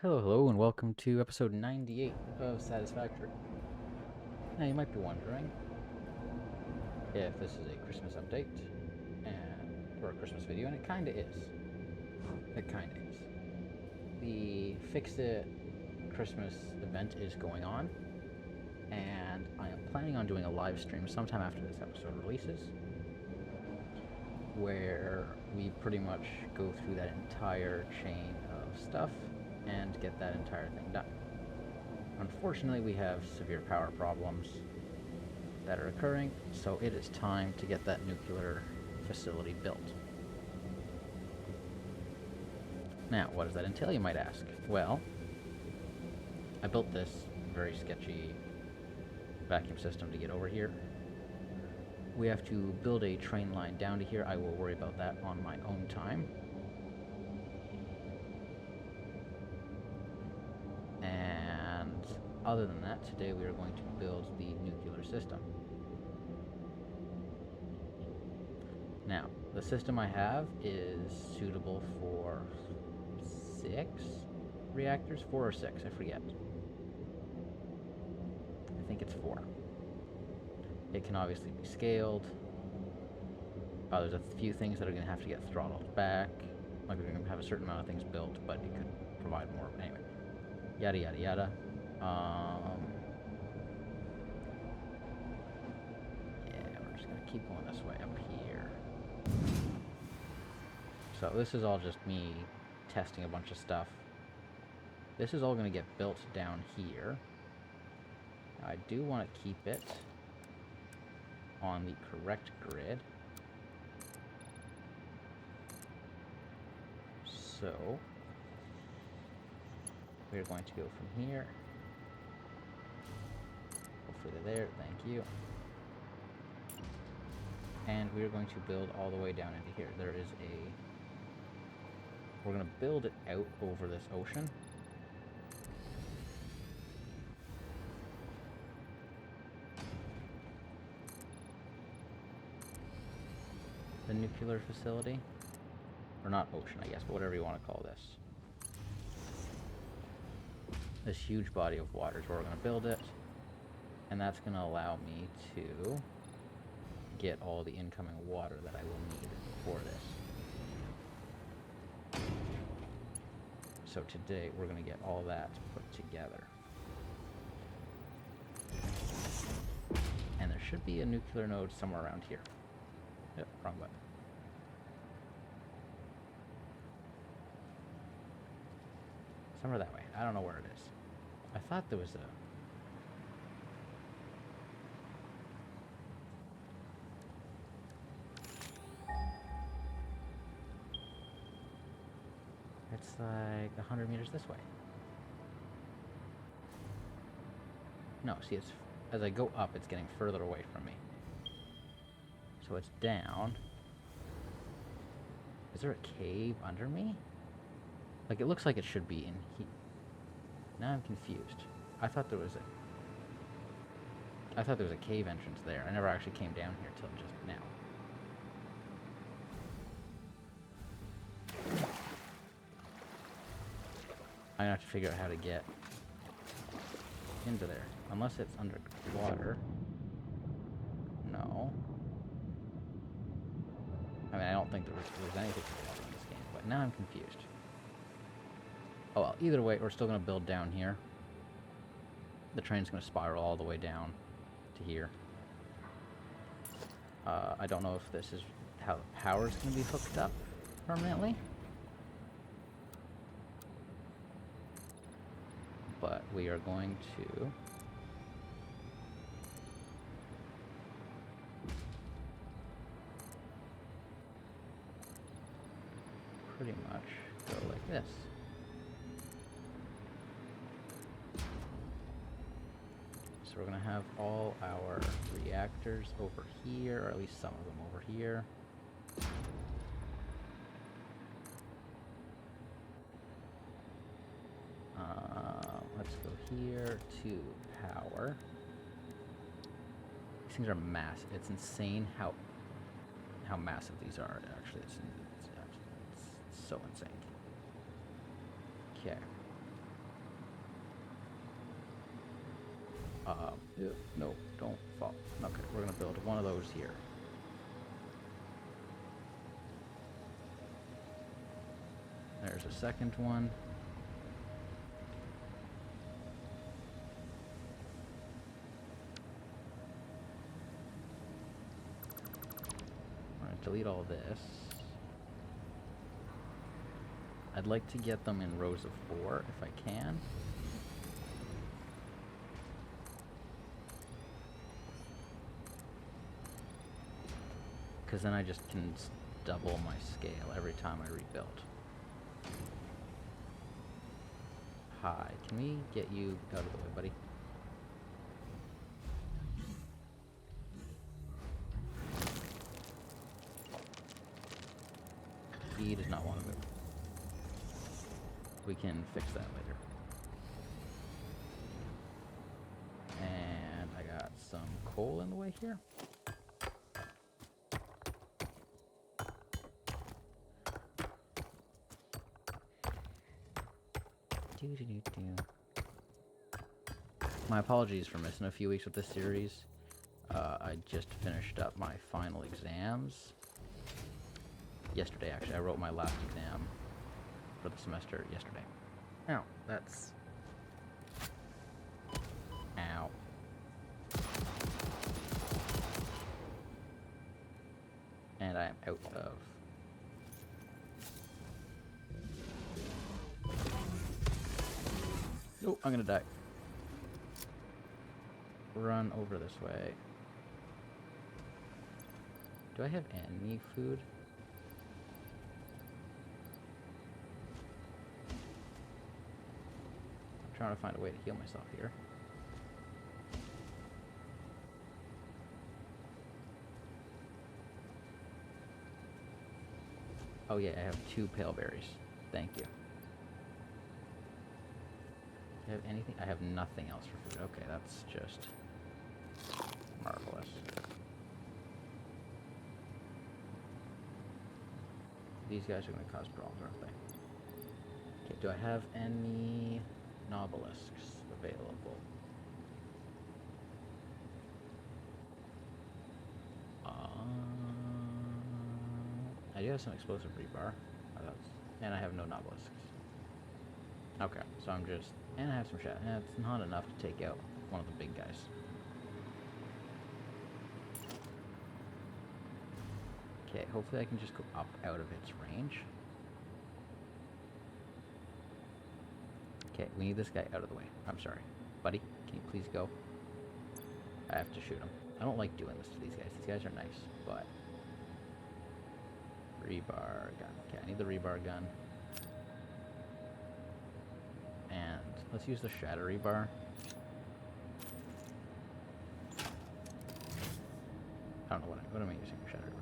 Hello, and welcome to episode 98 of Satisfactory. Now, you might be wondering if this is a Christmas update or a Christmas video, and it kinda is. It kinda is. The Fix It Christmas event is going on, and I am planning on doing a live stream sometime after this episode releases, where we pretty much go through that entire chain of stuff and get that entire thing done. Unfortunately, we have severe power problems that are occurring, so it is time to get that nuclear facility built. Now, what does that entail, you might ask? Well, I built this very sketchy vacuum system to get over here. We have to build a train line down to here. I will worry about that on my own time. And other than that, today we are going to build the nuclear system. Now, the system I have is suitable for 6 reactors? 4 or 6, I forget. I think it's 4. It can obviously be scaled. There's a few things that are going to have to get throttled back. Like, we're going to have a certain amount of things built, but it could provide more. Anyway, yada yada yada. Yeah, we're just going to keep going this way up here. So this is all just me testing a bunch of stuff. This is all going to get built down here. I do want to keep it on the correct grid. So we're going to go from here. Hopefully they're there, thank you. And we're going to build all the way down into here. We're going to build it out over this ocean. The nuclear facility. Or not ocean, I guess, but whatever you want to call this. This huge body of water is where we're going to build it. And that's going to allow me to get all the incoming water that I will need for this. So today we're going to get all that put together. And there should be a nuclear node somewhere around here. Yep, wrong button. Somewhere that way. I don't know where it is. I thought there was a... It's like 100 meters this way. No, see, it's as I go up, it's getting further away from me. So it's down. Is there a cave under me? Like, it looks like it should be in here. Now I'm confused. I thought there was a cave entrance there. I never actually came down here till just now. I'm gonna have to figure out how to get into there. Unless it's underwater. No. I mean, I don't think there's anything underwater in this game, but now I'm confused. Oh well, either way, we're still gonna build down here. The train's gonna spiral all the way down to here. I don't know if this is how the power's gonna be hooked up permanently. But we are going to pretty much go like this. So we're going to have all our reactors over here, or at least some of them over here. Let's go here to power. These things are massive. It's insane how massive these are. Actually, it's so insane. Okay. No, don't fall. Okay, we're gonna build one of those here. There's a second one. We're gonna delete all this. I'd like to get them in rows of 4 if I can. Because then I just can double my scale every time I rebuild. Hi, can we get you out of the way, buddy? He does not want to move. We can fix that later. And I got some coal in the way here. My apologies for missing a few weeks with this series. I just finished up my final exams. Yesterday, actually. I wrote my last exam for the semester yesterday. Ow, that's... Ow. And I am out of... Oh, I'm gonna die. Run over this way. Do I have any food? I'm trying to find a way to heal myself here. Oh yeah, I have 2 pale berries. Thank you. Do I have anything? I have nothing else for food. Okay, that's just marvelous. These guys are going to cause problems, aren't they? Okay, do I have any nobelisks available? I do have some explosive rebar. And I have no nobelisks. Okay, so I'm just... And I have some shot. And it's not enough to take out one of the big guys. Okay, hopefully I can just go up out of its range. Okay, we need this guy out of the way. I'm sorry. Buddy, can you please go? I have to shoot him. I don't like doing this to these guys. These guys are nice, but... Rebar gun. Okay, I need the rebar gun. And let's use the shatter rebar. I don't know what am I using for shatter rebar?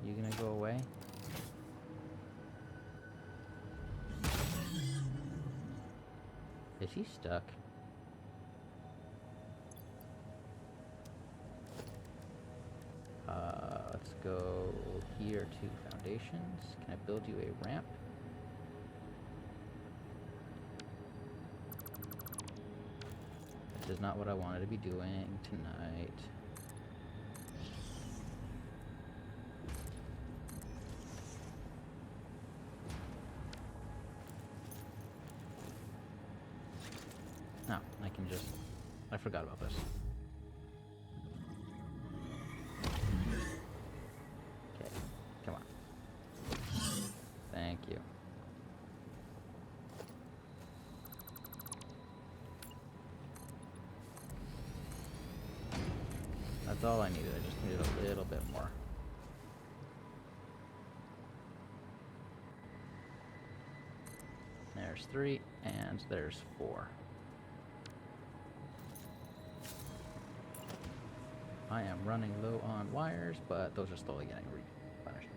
You gonna go away? Is he stuck? Let's go here to foundations. Can I build you a ramp? This is not what I wanted to be doing tonight. No, I can just... I forgot about this. Okay, come on. Thank you. That's all I needed. I just needed a little bit more. There's 3, and there's 4. I am running low on wires, but those are slowly getting replenished.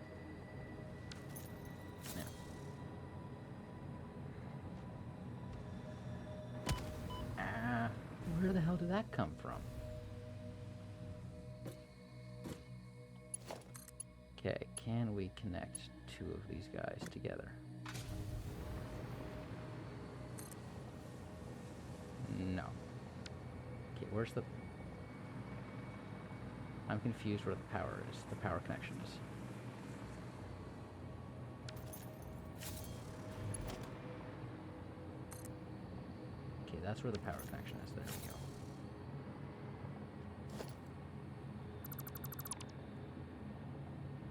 Yeah. Where the hell did that come from? can we connect two of these guys together? No. Okay, where's the... I'm confused where the power is. The power connection is. Okay, that's where the power connection is. There we go.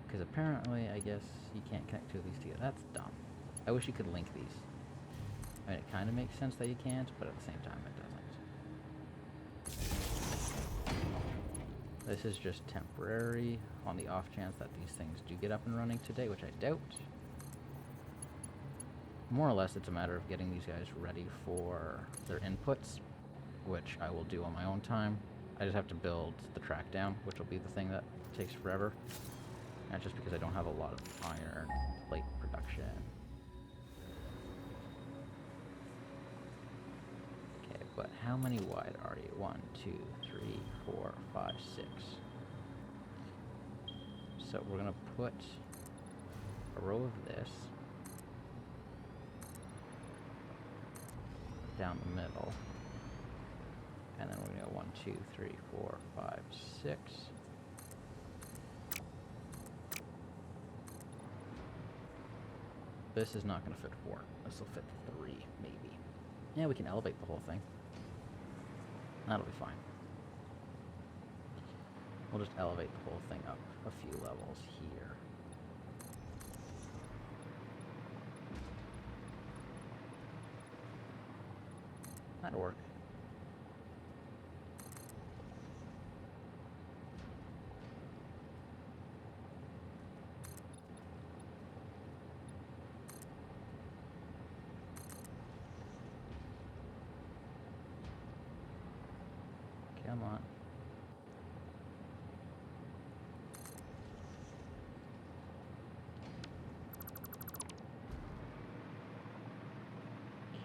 Because apparently, I guess, you can't connect two of these together. That's dumb. I wish you could link these. I mean, it kind of makes sense that you can't, but at the same time, it doesn't. This is just temporary, on the off chance that these things do get up and running today, which I doubt. More or less, it's a matter of getting these guys ready for their inputs, which I will do on my own time. I just have to build the track down, which will be the thing that takes forever. Not just because I don't have a lot of iron plate production. Okay, but how many wide are you? 1, 2, 3, 4, 5, 6. So we're gonna put a row of this down the middle. And then we're gonna go 1, 2, 3, 4, 5, 6. This is not going to fit 4. This will fit 3, maybe. Yeah, we can elevate the whole thing. That'll be fine. We'll just elevate the whole thing up a few levels here. That'll work. Come on.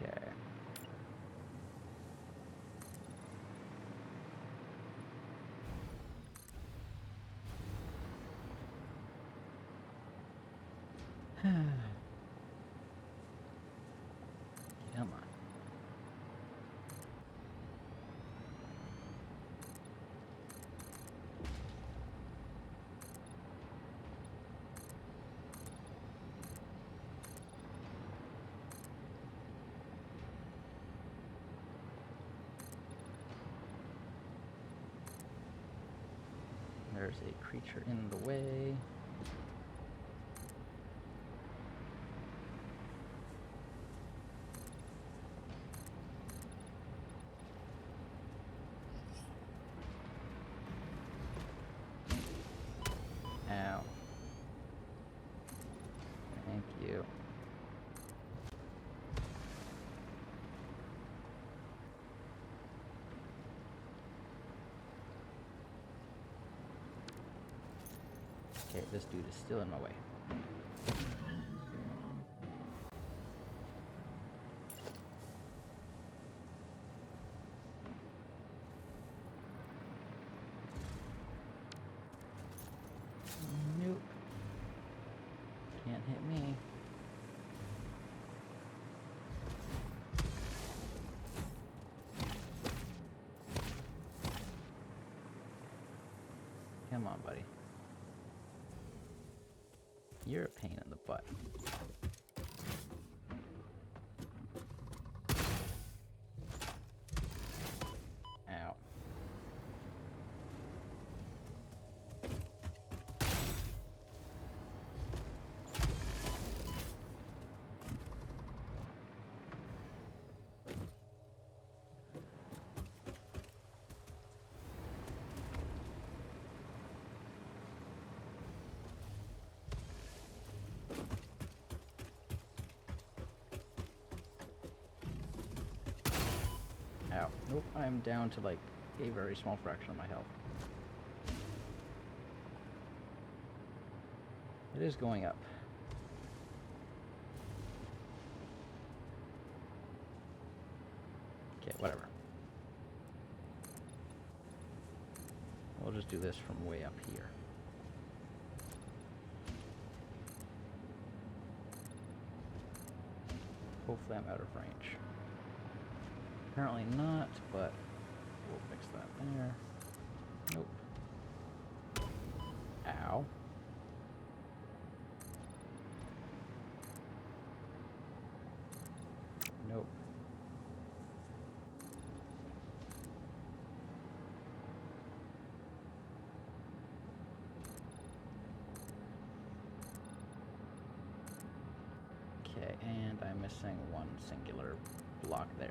Okay. Come on. There's a creature in the way. Ow. Thank you. Okay, this dude is still in my way. Nope. Can't hit me. Come on, buddy. You're a pain in the butt. Ow. Ow. Nope, I'm down to like a very small fraction of my health. It is going up. Okay, whatever. We'll just do this from way up here. hopefully I'm out of range. Apparently not, but we'll fix that there. Nope. Ow. Nope. Okay, and I'm missing one singular block there.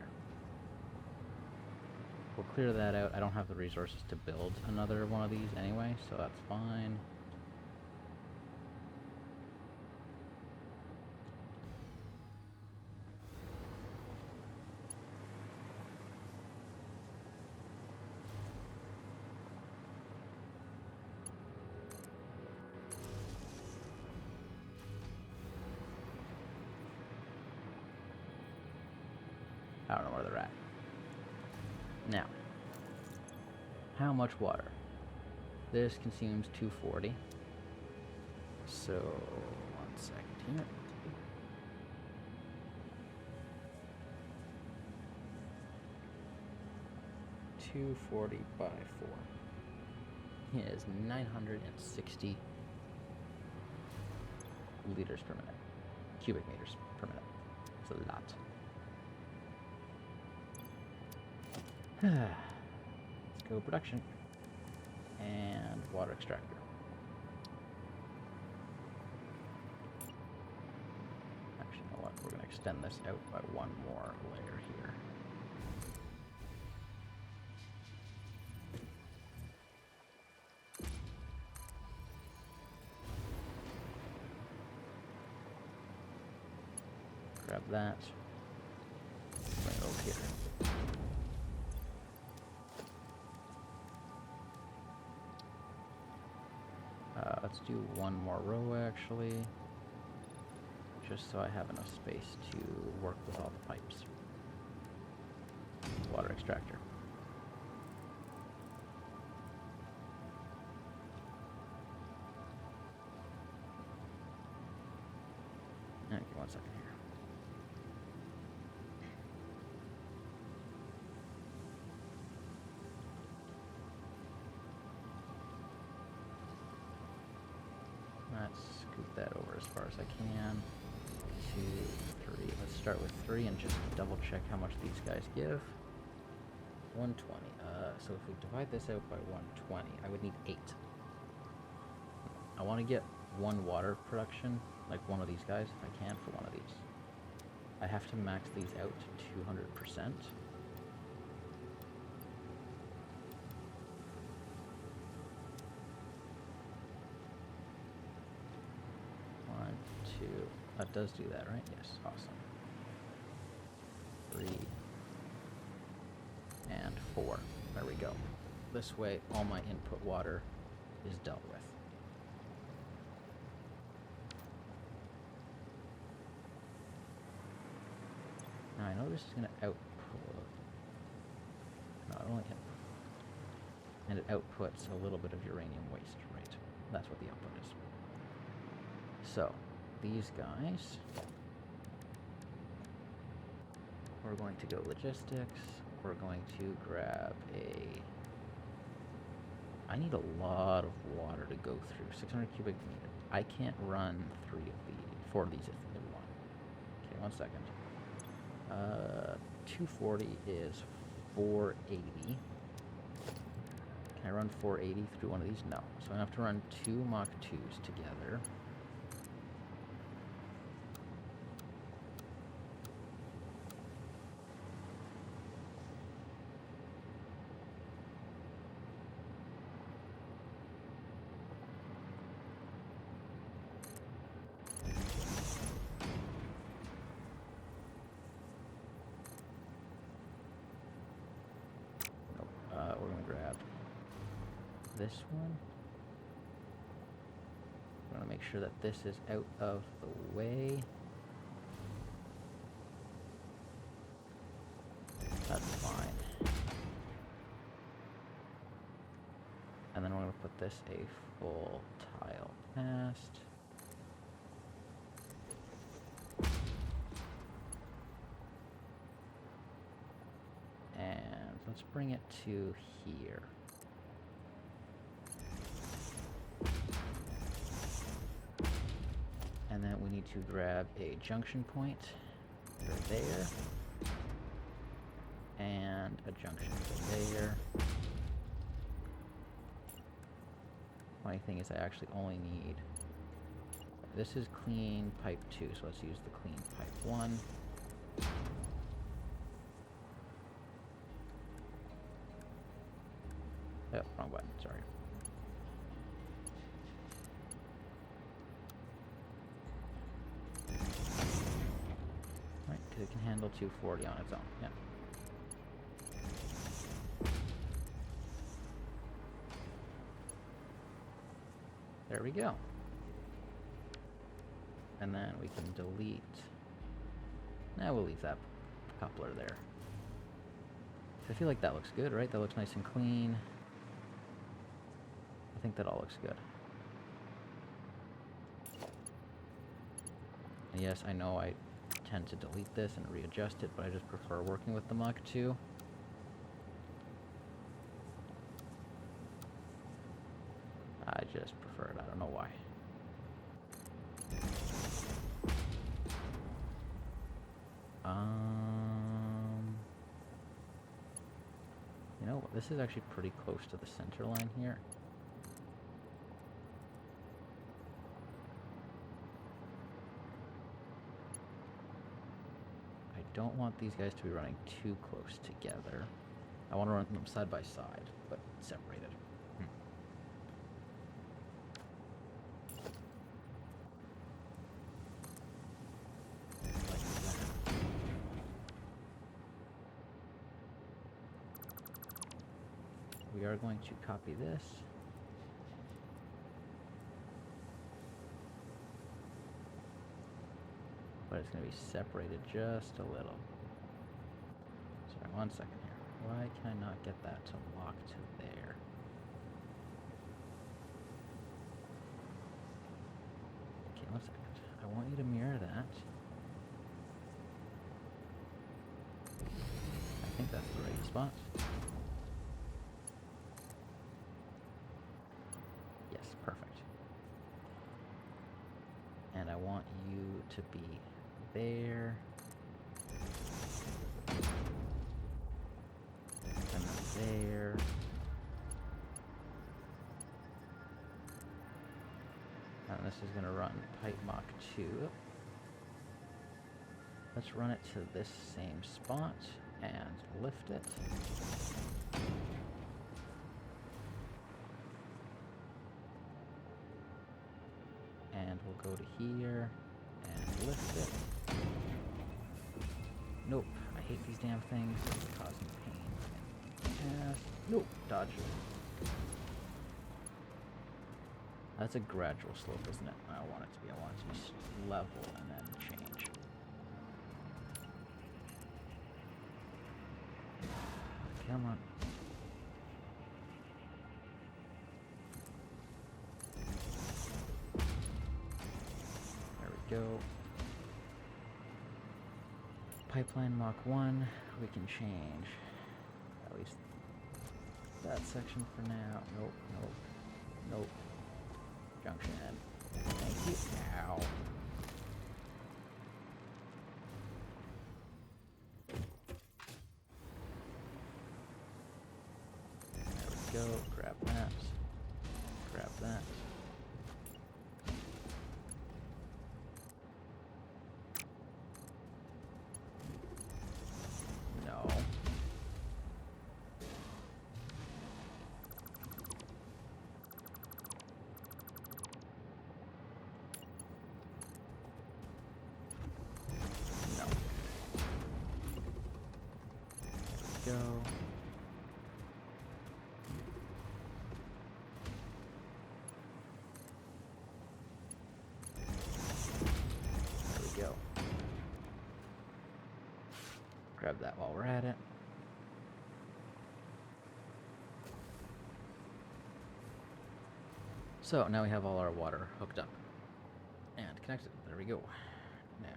We'll clear that out. I don't have the resources to build another one of these anyway, so that's fine. I don't know where they're at. Now, how much water? This consumes 240. So, 1 second here. $240 by 4 is 960 liters per minute. Cubic meters per minute. It's a lot. Let's go production and water extractor. Actually, you know what? We're going to extend this out by one more layer here. Grab that. Bring it over here. Let's do one more row actually, just so I have enough space to work with all the pipes. Water extractor. Okay, 1 second here. Let's scoot that over as far as I can. 2, 3. Let's start with 3 and just double check how much these guys give. 120. So if we divide this out by 120, I would need 8. I want to get one water production, like one of these guys, if I can, for one of these. I have to max these out to 200%. That does do that, right? Yes, awesome. 3 and 4. There we go. This way, all my input water is dealt with. Now I know this is going to output. No, it only hit. And it outputs a little bit of uranium waste, right? That's what the output is. So, these guys, we're going to go logistics. We're going to grab I need a lot of water to go through. 600 cubic meters. I can't run 4 of these if I want. Okay, 1 second. 240 is 480. Can I run 480 through one of these? No. So I have to run 2 Mach 2s together. We're going to grab this one. We're going to make sure that this is out of the way. That's fine. And then we're going to put this a full tile past. And let's bring it to here. And then we need to grab a junction point for there. And a junction for there. Funny thing is I actually only need... This is clean pipe 2, so let's use the clean pipe 1. Oh, wrong button, sorry. Right, because it can handle 240 on its own, yeah. There we go. And then we can delete. Now we'll leave that coupler there. I feel like that looks good, right? That looks nice and clean. I think that all looks good. And yes, I know I tend to delete this and readjust it, but I just prefer working with the Mach 2. I just prefer it. I don't know why. You know, this is actually pretty close to the center line here. I don't want these guys to be running too close together. I want to run them side by side, but separated. We are going to copy this. But it's going to be separated just a little. Sorry, 1 second here. Why can I not get that to lock to there? Okay, 1 second. I want you to mirror that. I think that's the right spot. Perfect. And I want you to be there. And then there. And this is going to run pipe Mach 2. Let's run it to this same spot and lift it. And we'll go to here and lift it. Nope, I hate these damn things. It's causing pain. Yes. Nope, dodge. That's a gradual slope, isn't it? I don't want it to be. I want it to be level and then change. Come on. Go. Pipeline Mach 1, we can change at least that section for now. Nope, nope, nope. Junction in. Thank you. Ow. There we go. Grab that. Grab that. Go. There we go. Grab that while we're at it. So now we have all our water hooked up and connected. There we go. Now,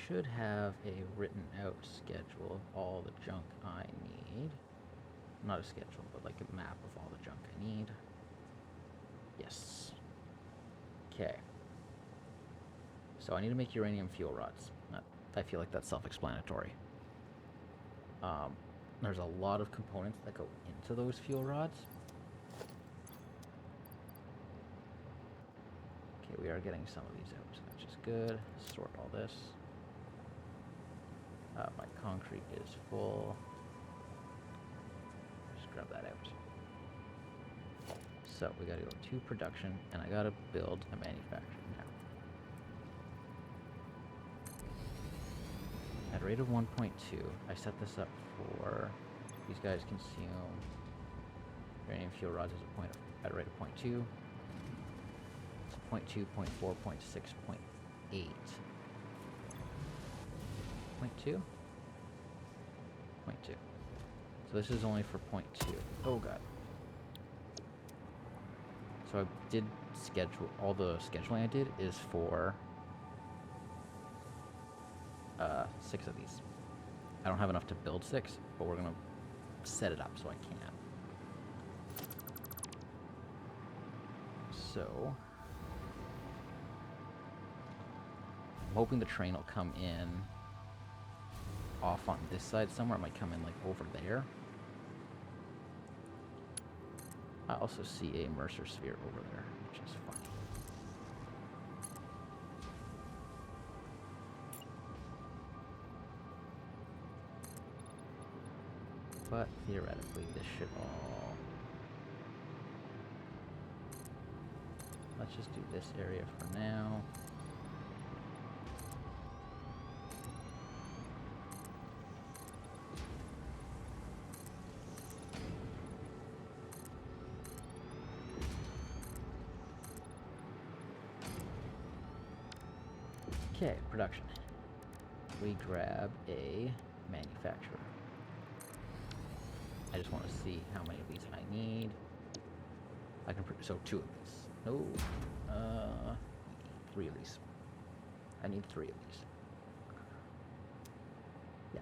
should have a written out schedule of all the junk I need. Not a schedule, but like a map of all the junk I need. Yes. Okay. So I need to make uranium fuel rods. I feel like that's self-explanatory. There's a lot of components that go into those fuel rods. Okay, we are getting some of these out, which is good. Sort all this. My concrete is full. Just grab that out. So we gotta go to production, and I gotta build a manufacturer now. At a rate of 1.2, I set this up for these guys consume uranium fuel rods at a rate of 0.2. So 0.2, 0.4, 0.6, 0.8. 0.2? 0.2. So this is only for 0.2. Oh god. So I did schedule, all the scheduling I did is for 6 of these. I don't have enough to build 6, but we're gonna set it up so I can. So I'm hoping the train will come in off on this side somewhere. It might come in like over there. I also see a Mercer sphere over there, which is fun. But theoretically, this should all... Let's just do this area for now. Okay, production. We grab a manufacturer. I just want to see how many of these I need. I can so 2 of these. No, 3 of these. I need 3 of these. Yeah,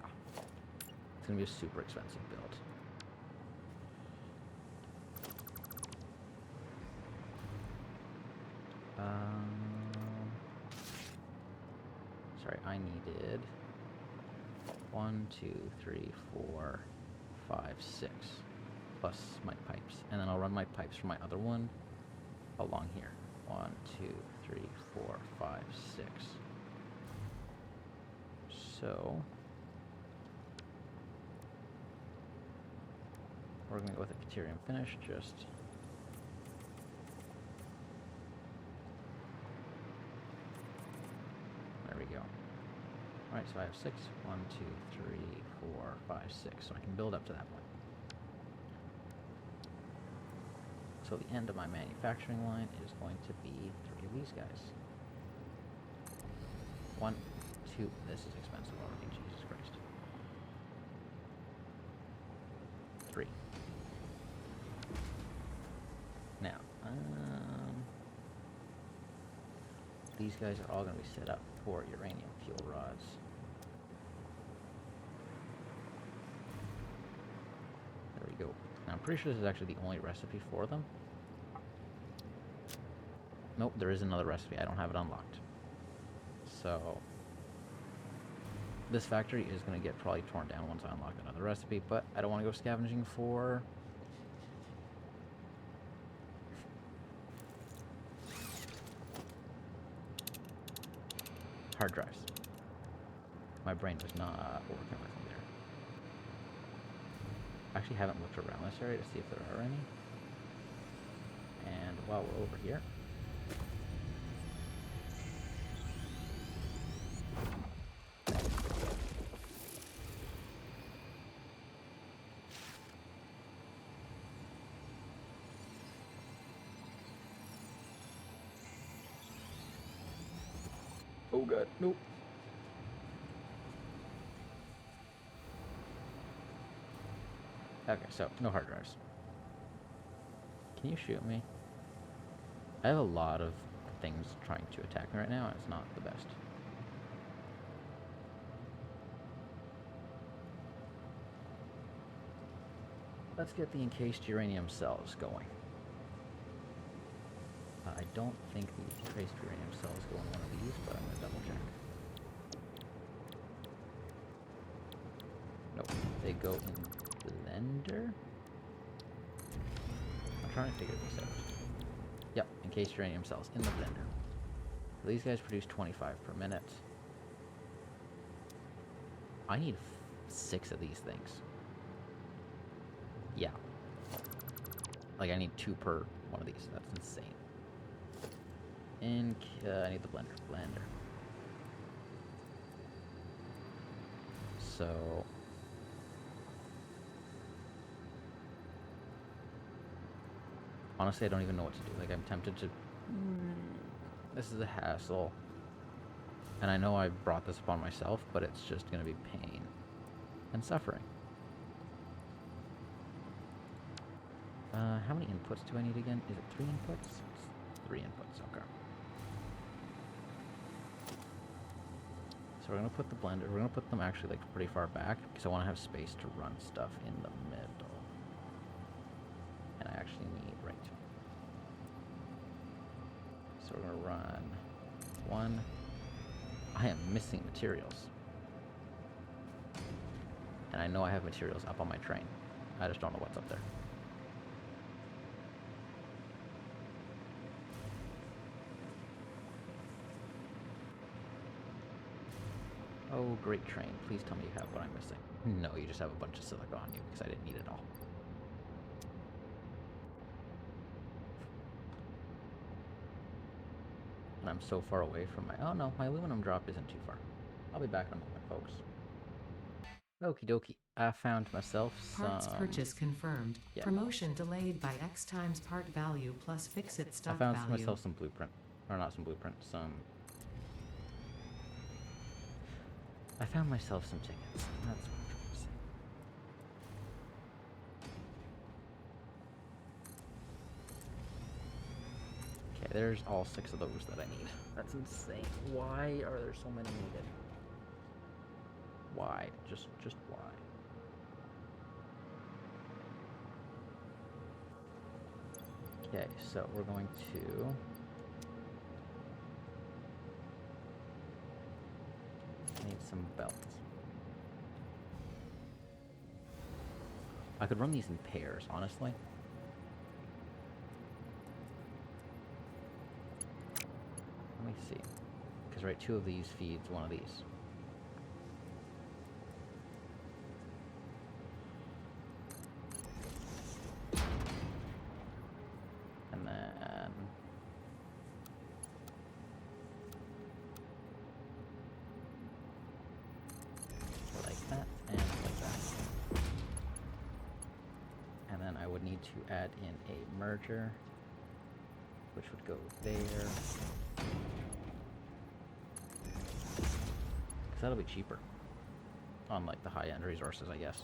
it's gonna be a super expensive build. Sorry, I needed 1, 2, 3, 4, 5, 6, plus my pipes, and then I'll run my pipes from my other one along here. 1, 2, 3, 4, 5, 6. So we're gonna go with a Caterium finish. Just there we go. All right, so I have 6. 1, 2, 3, 4, 5, 6. So I can build up to that point. So the end of my manufacturing line is going to be 3 of these guys. 1, 2. This is expensive already. Jesus Christ. 3. Now, these guys are all going to be set up for uranium fuel rods. There we go. Now, I'm pretty sure this is actually the only recipe for them. Nope, there is another recipe. I don't have it unlocked. So this factory is going to get probably torn down once I unlock another recipe, but I don't want to go scavenging for hard drives. My brain was not working with them there. I actually haven't looked around this area to see if there are any. And while we're over here, oh god, nope. Okay, so no hard drives. Can you shoot me? I have a lot of things trying to attack me right now, and it's not the best. let's get the encased uranium cells going. I don't think the encased uranium cells go in one of these, but I'm going to double check. Nope, they go in blender. I'm trying to figure this out. Yep, encased uranium cells in the blender. So these guys produce 25 per minute. I need 6 of these things. Yeah. Like, I need 2 per one of these. That's insane. And I need the blender. So... honestly, I don't even know what to do. Like, I'm tempted to... This is a hassle. And I know I brought this upon myself, but it's just going to be pain and suffering. How many inputs do I need again? Is it 3 inputs? It's 3 inputs, okay. So we're going to put the blender... We're going to put them actually, like, pretty far back, because I want to have space to run stuff in the middle. And I actually need... right. So we're going to run 1... I am missing materials. And I know I have materials up on my train. I just don't know what's up there. Oh, great train. Please tell me you have what I'm missing. No, you just have a bunch of silica on you because I didn't need it all. And I'm so far away from my... Oh no, my aluminum drop isn't too far. I'll be back in a moment, folks. Okie dokie. I found myself some... Parts purchase confirmed. Yeah. Promotion delayed by X times part value plus fix-it stock value. I found myself some blueprint. Or not some blueprint, some... I found myself some tickets. That's what I'm trying to say. Okay, there's all 6 of those that I need. That's insane. Why are there so many needed? Why? Just why? Okay, so we're going to... need some belts. I could run these in pairs, honestly. Let me see. Because, right, 2 of these feeds one of these. And then... like that, and like that. And then I would need to add in a merger, which would go there. Because that'll be cheaper on like the high-end resources, I guess.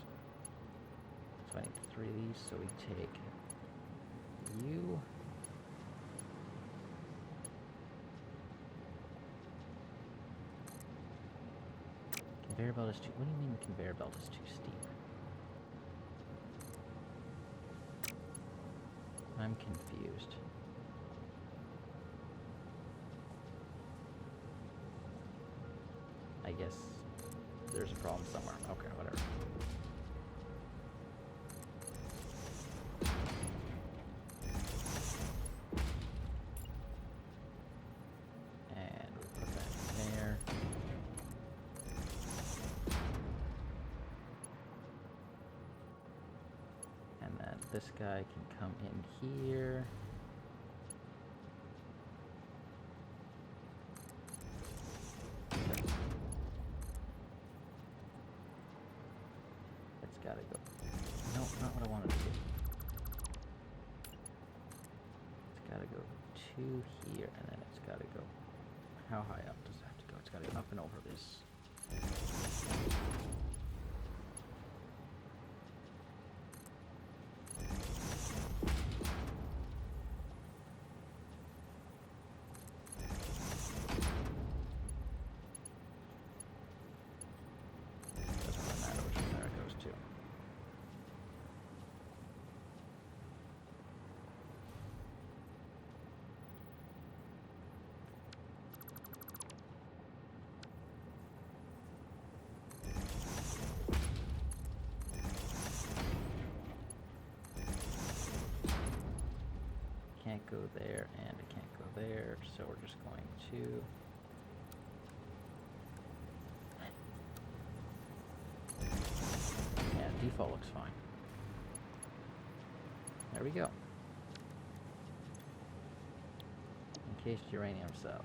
So I need 3 of these, so we take you. Conveyor belt is too... What do you mean conveyor belt is too steep? I'm confused. I guess there's a problem somewhere. Okay, whatever. And we'll put that in there. And then this guy can come in here. It's gotta go. No, not what I wanted to do. It's gotta go to here, and then it's gotta go. How high up does it have to go? It's gotta go up and over this. required, so we're just going to... Yeah, default looks fine. There we go. Encased uranium cells.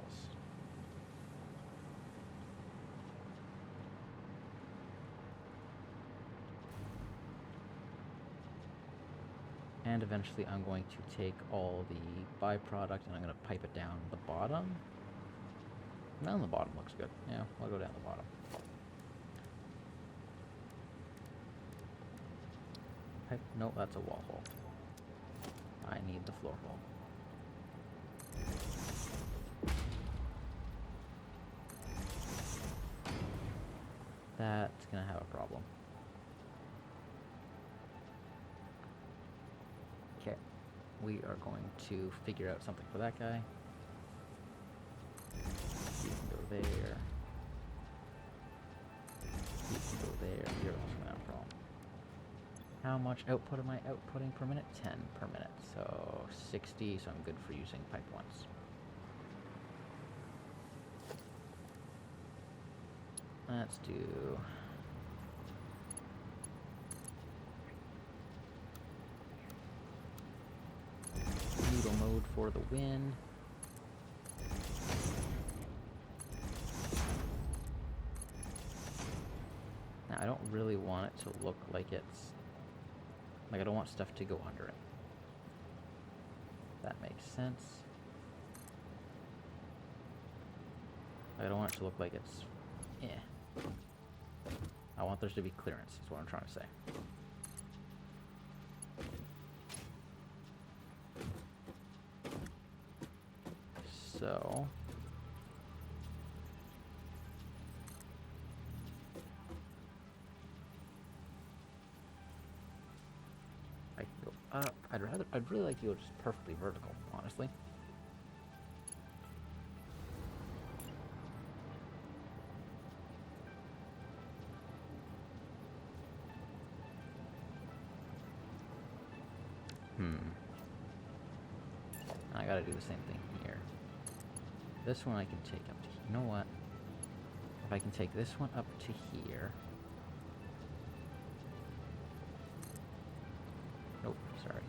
And eventually I'm going to take all the byproduct and I'm going to pipe it down the bottom. Down the bottom looks good. Yeah, I'll go down the bottom. No, that's a wall hole. I need the floor hole. That's gonna have a problem. Okay, we are going to figure out something for that guy. You can go there. You can go there. You're also gonna have a problem. How much output am I outputting per minute? 10 per minute. So 60, so I'm good for using pipe ones. Let's do... noodle mode for the win. Now, I don't really want it to look like it's... like, I don't want stuff to go under it. That makes sense. I don't want it to look like it's... eh. I want there to be clearance, is what I'm trying to say. So... I can go up. I'd really like to go just perfectly vertical, honestly. I gotta do the same thing here. This one I can take up to here. You know what? If I can take this one up to here. Nope, sorry.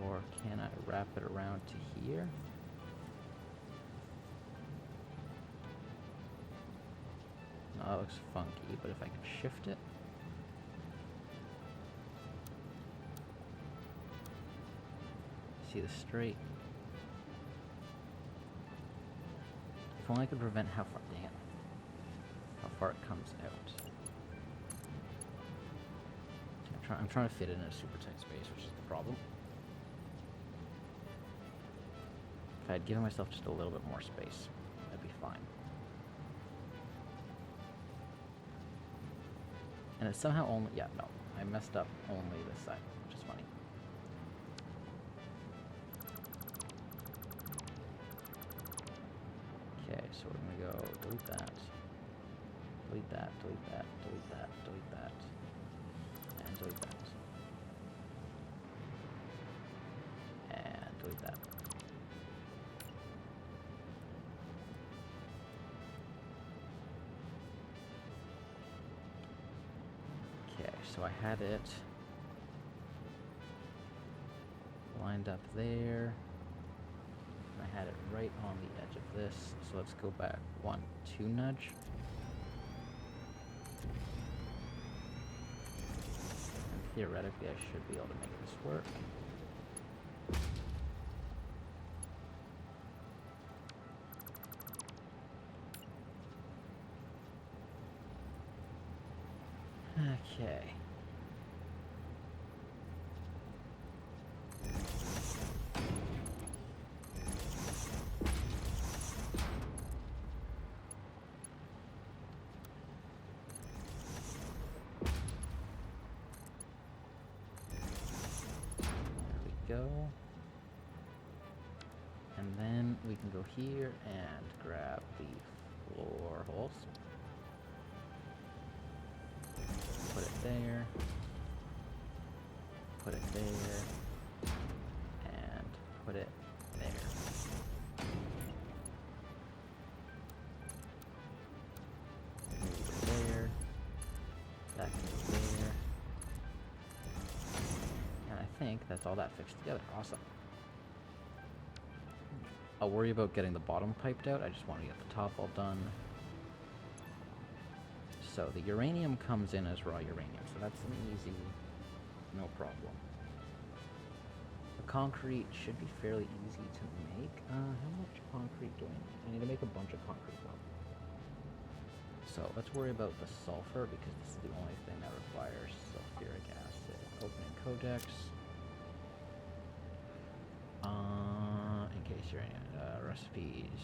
Or can I wrap it around to here? No, that looks funky, but if I can shift it. See the straight. If only I could prevent how far, dang it, how far it comes out. I'm trying to fit it in a super tight space, which is the problem. If I had given myself just a little bit more space, that'd be fine. And it's somehow only, yeah, no, I messed up only this side, which is funny. Okay, so we're gonna go delete that, delete that, delete that, delete that, delete that, and delete that. And delete that. Okay, so I had it lined up there. I had it right on the edge of this, so let's go back 1, 2 nudge. And theoretically I should be able to make this work. Okay. Go. And then we can go here and grab the floor holes. Put it there. Put it there. And put it there. Move it there. That can go there. And I think that's all that fixed together. Awesome. I'll worry about getting the bottom piped out. I just want to get the top all done. So the uranium comes in as raw uranium, so that's an easy, no problem. The concrete should be fairly easy to make. How much concrete do I need? I need to make a bunch of concrete though. So let's worry about the sulfur because this is the only thing that requires sulfuric acid. Opening codex. In case you're in recipes.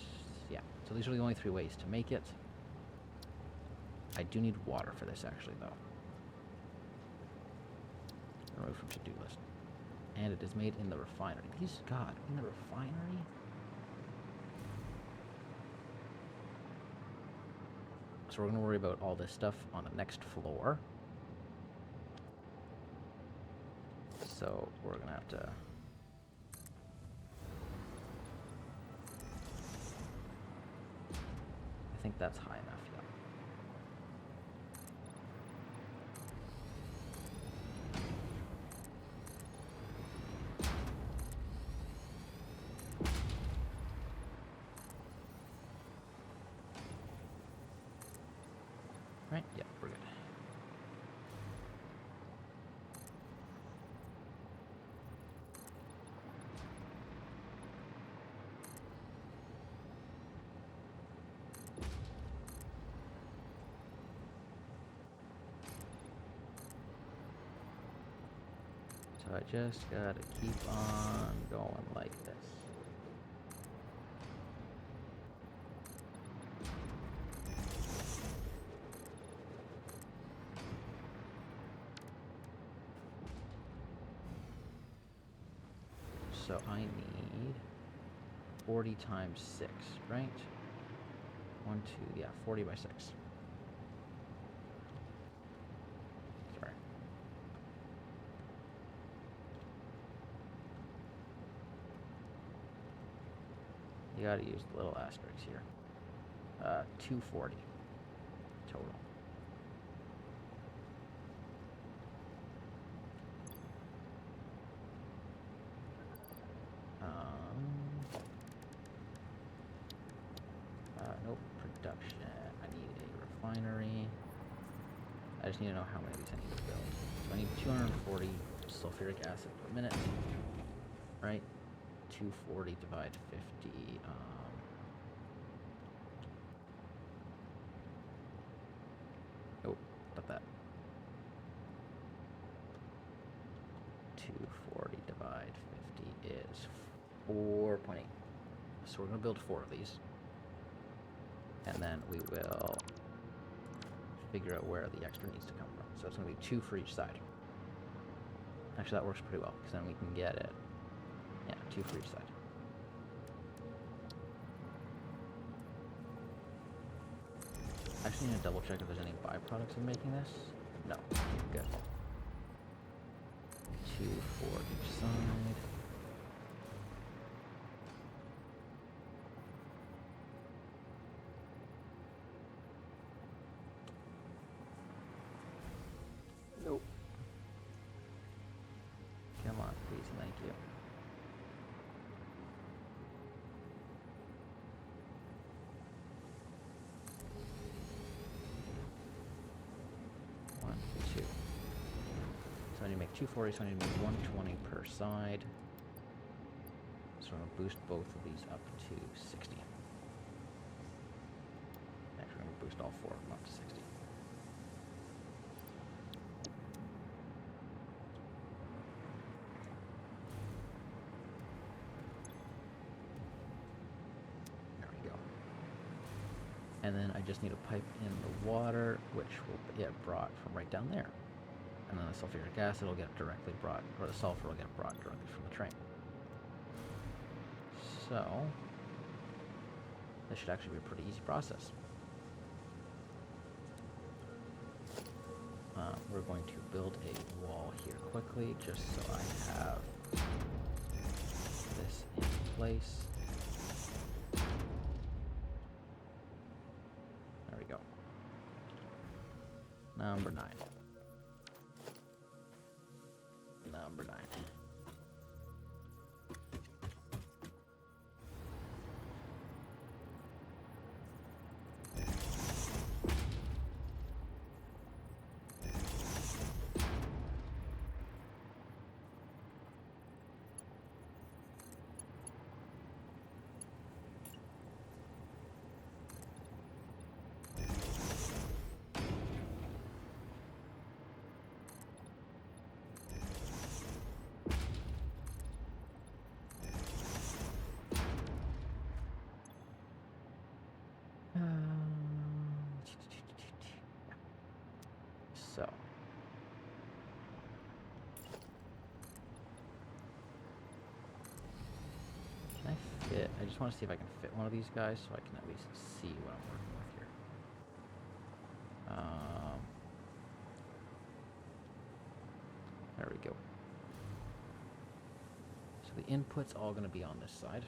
Yeah, so these are the only 3 ways to make it. I do need water for this actually though. Remove from to-do list. And it is made in the refinery. Please God, in the refinery? So we're gonna worry about all this stuff on the next floor. So we're gonna have to I think that's high enough, yeah. Right? Yeah, we're good. So I just gotta keep on going like this. So I need 40 times 6, right? 1, 2, yeah, 40 by 6. Sorry. You gotta use the little asterisks here. 240 total. Nope, production. I need a refinery. I just need to know how many of these I need to build. So I need 240 sulfuric acid per minute, right? 240 divide 50. Nope, not that. 240 divide 50 is 4.8. So we're going to build 4 of these. And then we will figure out where the extra needs to come from. So it's going to be 2 for each side. Actually, that works pretty well, because then we can get it. Yeah, 2 for each side. I actually need to double check if there's any byproducts of making this. No. Good. 2 for each side. Nope. Come on, please, thank you. One, 2. So I need to make 240, so I need to make 120 per side. So I'm going to boost both of these up to 60. Actually, I'm going to boost all 4 of them up to 60. And then I just need to pipe in the water, which will get brought from right down there. And then the sulfuric acid will get directly brought, or the sulfur will get brought directly from the train. So, this should actually be a pretty easy process. we're going to build a wall here quickly, just so I have this in place. There we go. Number 9. Number 9. So, can I fit? I just want to see if I can fit one of these guys so I can at least see what I'm working with here. There we go. So the input's all going to be on this side.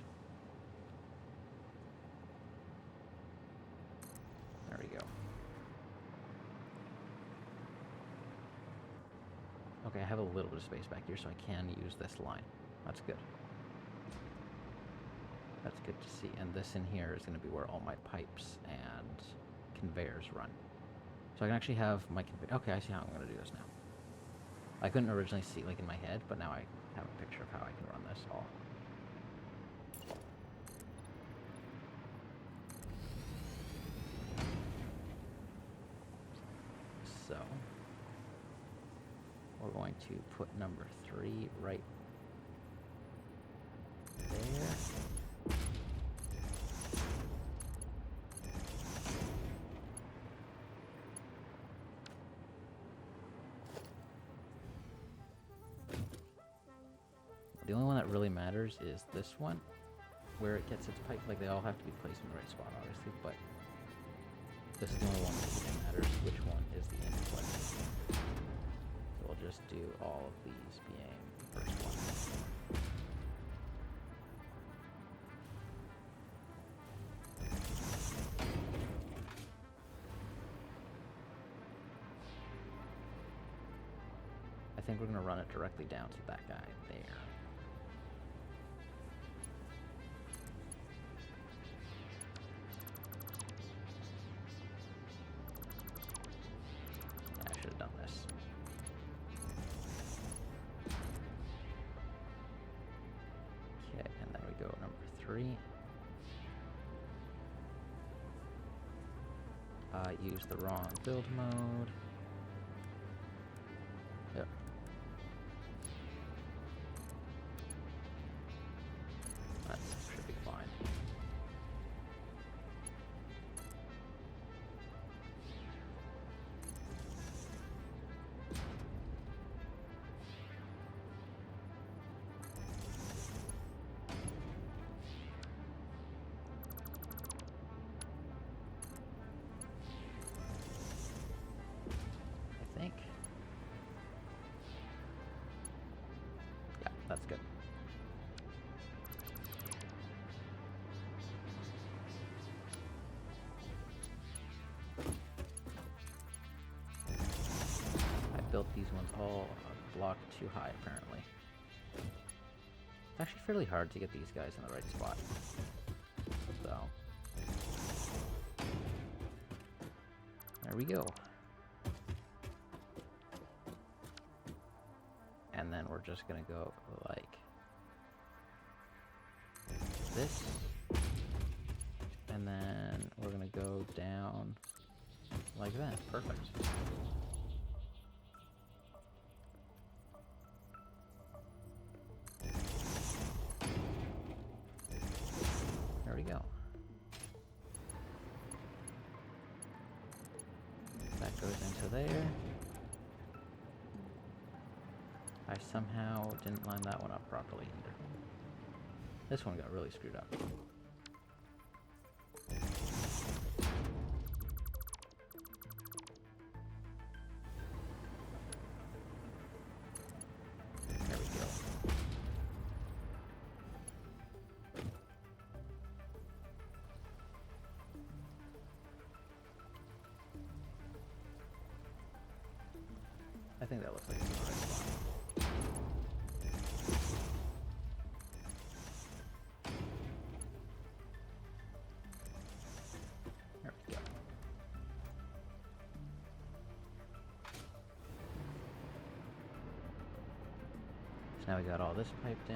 There we go. Okay, I have a little bit of space back here, so I can use this line. That's good. That's good to see. And this in here is going to be where all my pipes and conveyors run. So I can actually have my conveyor. Okay, I see how I'm going to do this now. I couldn't originally see like in my head, but now I have a picture of how I can run this all. So we're going to put number 3 right there. The only one that really matters is this one, where it gets its pipe. Like, they all have to be placed in the right spot, obviously, but this is the only one that really matters, which one is the input. So we'll just do all of these being the first one. I think we're going to run it directly down to that guy there. Use the wrong build mode. Yep. That should be fine. That's good. I built these ones all a block too high, apparently. It's actually fairly hard to get these guys in the right spot. So, there we go. And then we're just gonna go like this, and then we're gonna go down like that. Perfect. There we go. That goes into there. I somehow didn't line that one up properly either. This one got really screwed up. think that looks like it's in the right spot. There we go. So now we got all this piped in.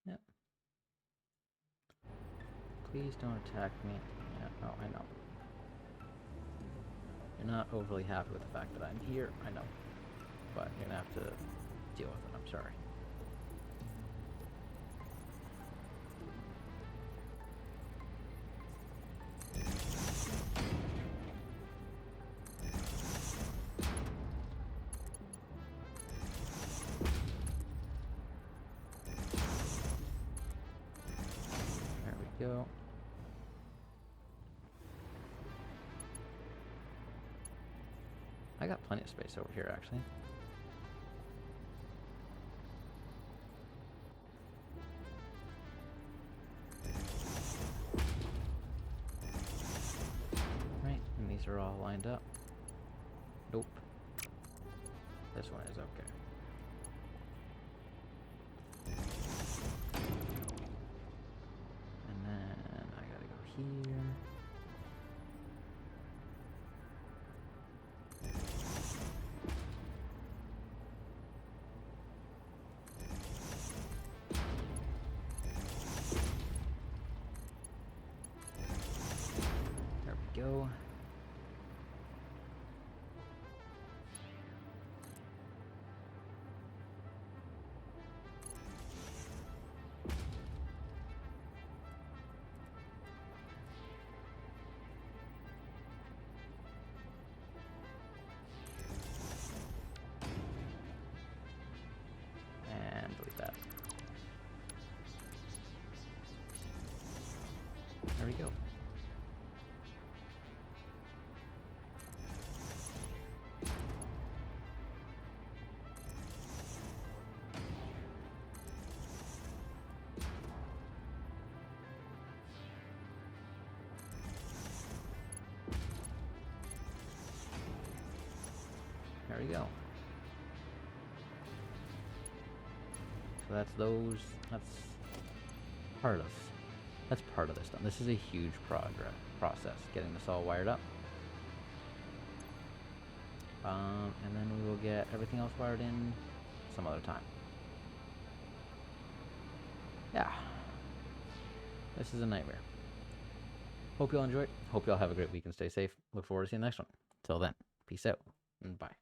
Yep. Please don't attack me. Yeah, oh, I know. You're not overly happy with the fact that I'm here, I know. But you're gonna have to deal with it, I'm sorry. There we go. I got plenty of space over here, actually. Right, and these are all lined up. Nope. This one is okay. And then I gotta go here. There we go. And delete that. There we go. There we go. So that's part of this done. This is a huge process, getting this all wired up. And then we will get everything else wired in some other time. Yeah. This is a nightmare. Hope you all enjoyed. Hope you all have a great week and stay safe. Look forward to seeing the next one. Till then, peace out and bye.